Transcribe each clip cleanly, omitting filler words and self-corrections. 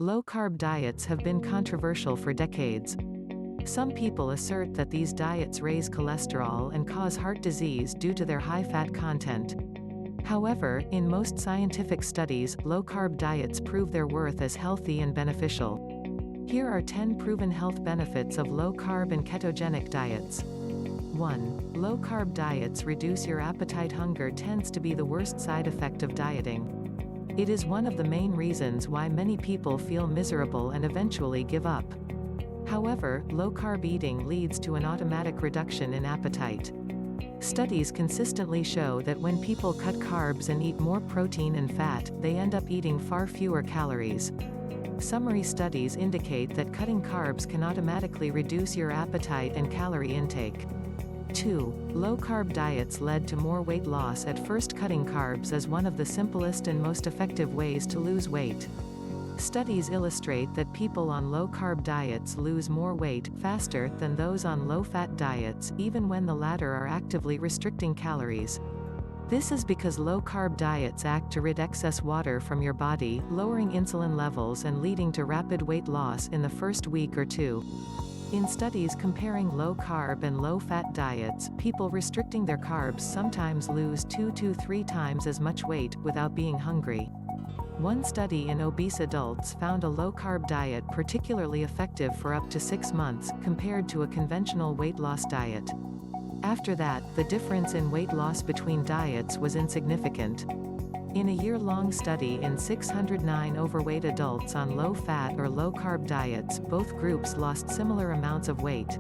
Low-carb diets have been controversial for decades. Some people assert that these diets raise cholesterol and cause heart disease due to their high fat content. However, in most scientific studies, low-carb diets prove their worth as healthy and beneficial. Here are 10 proven health benefits of low-carb and ketogenic diets. 1. Low-carb diets reduce your appetite. Hunger tends to be the worst side effect of dieting. It is one of the main reasons why many people feel miserable and eventually give up. However, low-carb eating leads to an automatic reduction in appetite. Studies consistently show that when people cut carbs and eat more protein and fat, they end up eating far fewer calories. Summary studies indicate that cutting carbs can automatically reduce your appetite and calorie intake. 2. Low-carb diets led to more weight loss. At first, cutting carbs is one of the simplest and most effective ways to lose weight. Studies illustrate that people on low-carb diets lose more weight faster than those on low-fat diets, even when the latter are actively restricting calories. This is because low-carb diets act to rid excess water from your body, lowering insulin levels and leading to rapid weight loss in the first week or two. In studies comparing low-carb and low-fat diets, people restricting their carbs sometimes lose 2 to 3 times as much weight, without being hungry. One study in obese adults found a low-carb diet particularly effective for up to 6 months, compared to a conventional weight loss diet. After that, the difference in weight loss between diets was insignificant. In a year-long study in 609 overweight adults on low-fat or low-carb diets, both groups lost similar amounts of weight.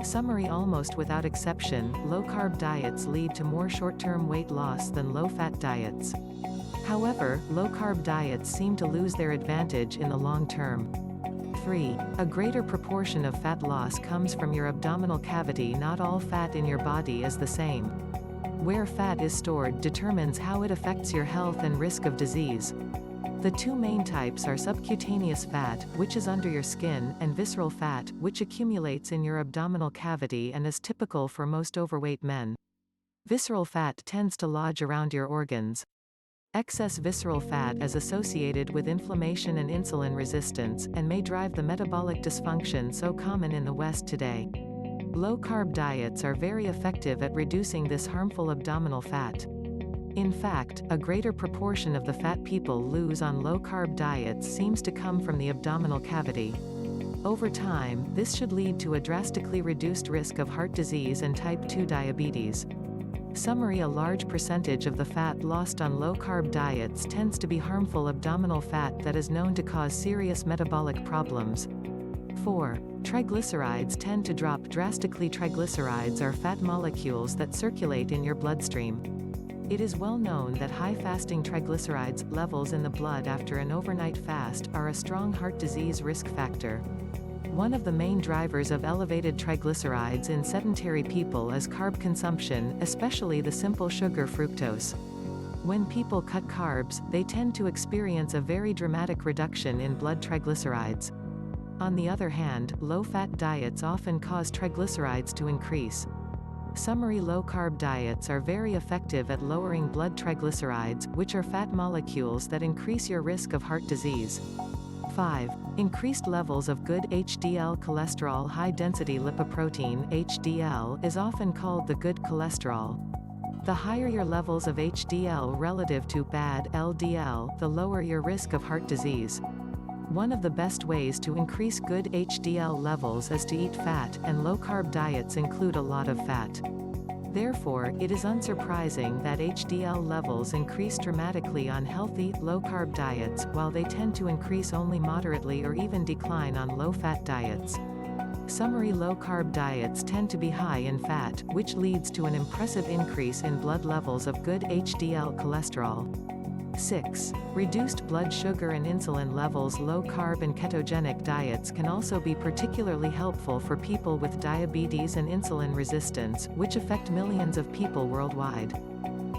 Summary: almost without exception, low-carb diets lead to more short-term weight loss than low-fat diets. However, low-carb diets seem to lose their advantage in the long term. 3. A greater proportion of fat loss comes from your abdominal cavity. Not all fat in your body is the same. Where fat is stored determines how it affects your health and risk of disease. The two main types are subcutaneous fat, which is under your skin, and visceral fat, which accumulates in your abdominal cavity and is typical for most overweight men. Visceral fat tends to lodge around your organs. Excess visceral fat is associated with inflammation and insulin resistance, and may drive the metabolic dysfunction so common in the West today. Low-carb diets are very effective at reducing this harmful abdominal fat. In fact, a greater proportion of the fat people lose on low-carb diets seems to come from the abdominal cavity. Over time, this should lead to a drastically reduced risk of heart disease and type 2 diabetes. Summary: a large percentage of the fat lost on low-carb diets tends to be harmful abdominal fat that is known to cause serious metabolic problems. 4. Triglycerides tend to drop drastically. Triglycerides are fat molecules that circulate in your bloodstream. It is well known that high fasting triglycerides levels in the blood after an overnight fast are a strong heart disease risk factor. One of the main drivers of elevated triglycerides in sedentary people is carb consumption, especially the simple sugar fructose. When people cut carbs, they tend to experience a very dramatic reduction in blood triglycerides. On the other hand, low-fat diets often cause triglycerides to increase. Summary: low-carb diets are very effective at lowering blood triglycerides, which are fat molecules that increase your risk of heart disease. 5. Increased levels of good HDL cholesterol. High-density lipoprotein (HDL) is often called the good cholesterol. The higher your levels of HDL relative to bad LDL, the lower your risk of heart disease. One of the best ways to increase good HDL levels is to eat fat, and low-carb diets include a lot of fat. Therefore, it is unsurprising that HDL levels increase dramatically on healthy, low-carb diets, while they tend to increase only moderately or even decline on low-fat diets. Summary: low-carb diets tend to be high in fat, which leads to an impressive increase in blood levels of good HDL cholesterol. 6. Reduced blood sugar and insulin levels. Low-carb and ketogenic diets can also be particularly helpful for people with diabetes and insulin resistance, which affect millions of people worldwide.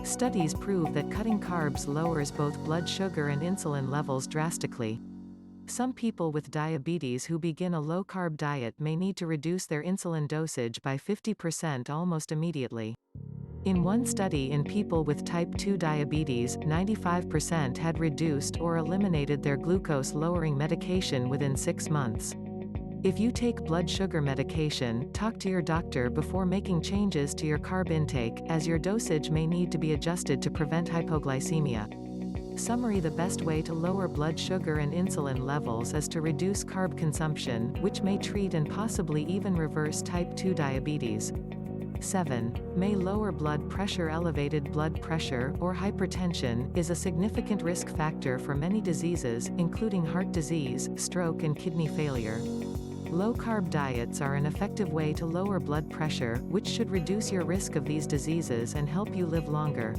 Studies prove that cutting carbs lowers both blood sugar and insulin levels drastically. Some people with diabetes who begin a low-carb diet may need to reduce their insulin dosage by 50% almost immediately. In one study in people with type 2 diabetes, 95% had reduced or eliminated their glucose-lowering medication within 6 months. If you take blood sugar medication, talk to your doctor before making changes to your carb intake, as your dosage may need to be adjusted to prevent hypoglycemia. Summary: the best way to lower blood sugar and insulin levels is to reduce carb consumption, which may treat and possibly even reverse type 2 diabetes. 7. May lower blood pressure. Elevated blood pressure, or hypertension, is a significant risk factor for many diseases, including heart disease, stroke and kidney failure. Low-carb diets are an effective way to lower blood pressure, which should reduce your risk of these diseases and help you live longer.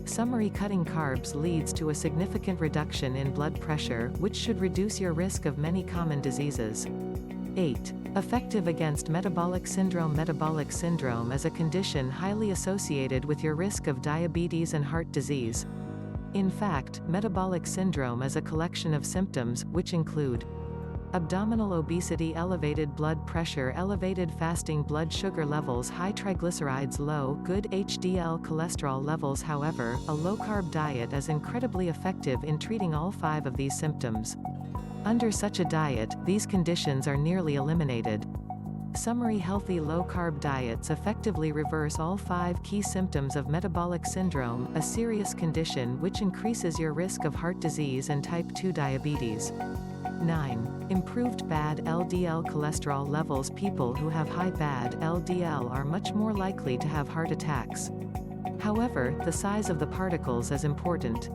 Summary: cutting carbs leads to a significant reduction in blood pressure, which should reduce your risk of many common diseases. 8. Effective against metabolic syndrome. Metabolic syndrome is a condition highly associated with your risk of diabetes and heart disease. In fact, metabolic syndrome is a collection of symptoms, which include abdominal obesity, elevated blood pressure, elevated fasting blood sugar levels, high triglycerides, low, good HDL cholesterol levels. However, a low-carb diet is incredibly effective in treating all 5 of these symptoms. Under such a diet, these conditions are nearly eliminated. Summary: healthy low-carb diets effectively reverse all 5 key symptoms of metabolic syndrome, a serious condition which increases your risk of heart disease and type 2 diabetes. 9. Improved bad LDL cholesterol levels. People who have high bad LDL are much more likely to have heart attacks. However, the size of the particles is important.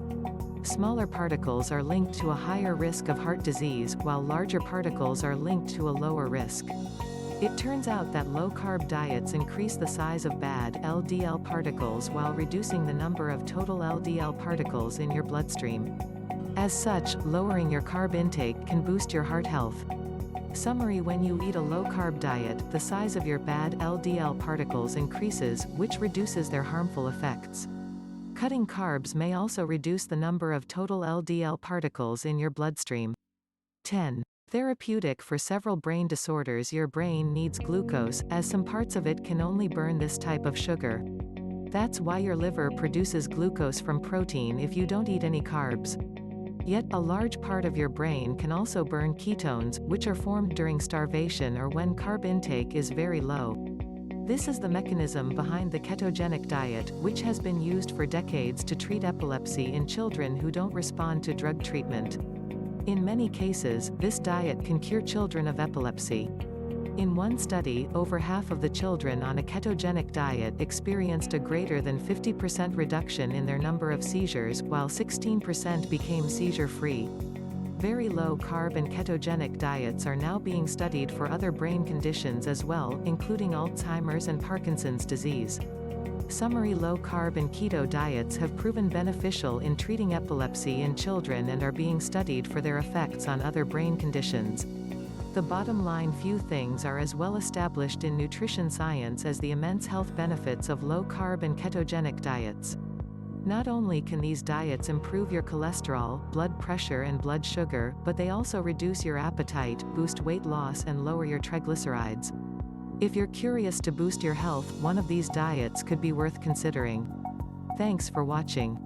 Smaller particles are linked to a higher risk of heart disease, while larger particles are linked to a lower risk. It turns out that low-carb diets increase the size of bad LDL particles while reducing the number of total LDL particles in your bloodstream. As such, lowering your carb intake can boost your heart health. Summary: when you eat a low-carb diet, the size of your bad LDL particles increases, which reduces their harmful effects. Cutting carbs may also reduce the number of total LDL particles in your bloodstream. 10. Therapeutic for several brain disorders. Your brain needs glucose, as some parts of it can only burn this type of sugar. That's why your liver produces glucose from protein if you don't eat any carbs. Yet, a large part of your brain can also burn ketones, which are formed during starvation or when carb intake is very low. This is the mechanism behind the ketogenic diet, which has been used for decades to treat epilepsy in children who don't respond to drug treatment. In many cases, this diet can cure children of epilepsy. In one study, over half of the children on a ketogenic diet experienced a greater than 50% reduction in their number of seizures, while 16% became seizure-free. Very low-carb and ketogenic diets are now being studied for other brain conditions as well, including Alzheimer's and Parkinson's disease. Summary: low-carb and keto diets have proven beneficial in treating epilepsy in children and are being studied for their effects on other brain conditions. The bottom line: few things are as well established in nutrition science as the immense health benefits of low-carb and ketogenic diets. Not only can these diets improve your cholesterol, blood pressure and blood sugar, but they also reduce your appetite, boost weight loss and lower your triglycerides. If you're curious to boost your health, one of these diets could be worth considering. Thanks for watching.